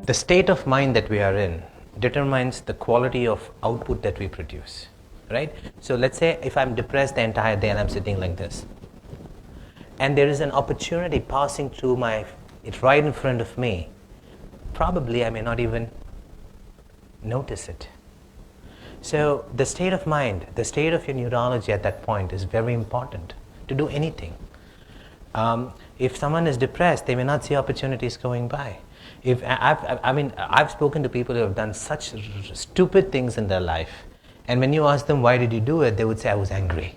The state of mind that we are in determines the quality of output that we produce, right? So let's say if I'm depressed the entire day and I'm sitting like this, and there is an opportunity passing through it's right in front of me, probably I may not even notice it. So the state of mind, the state of your neurology at that point is very important to do anything. If someone is depressed, they may not see opportunities going by. I've spoken to people who have done such stupid things in their life, and when you ask them why did you do it, they would say I was angry.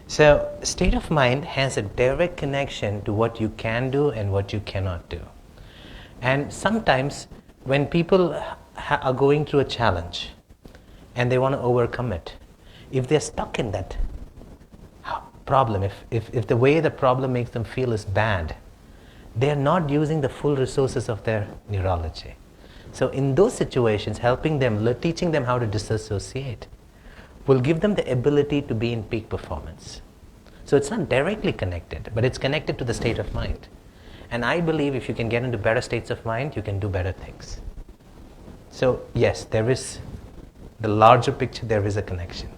So state of mind has a direct connection to what you can do and what you cannot do. And sometimes when people are going through a challenge and they want to overcome it, if they're stuck in that problem, if the way the problem makes them feel is bad, they're not using the full resources of their neurology. So in those situations, helping them, teaching them how to disassociate will give them the ability to be in peak performance. So it's not directly connected, but it's connected to the state of mind. And I believe if you can get into better states of mind, you can do better things. So yes, there is the larger picture, there is a connection.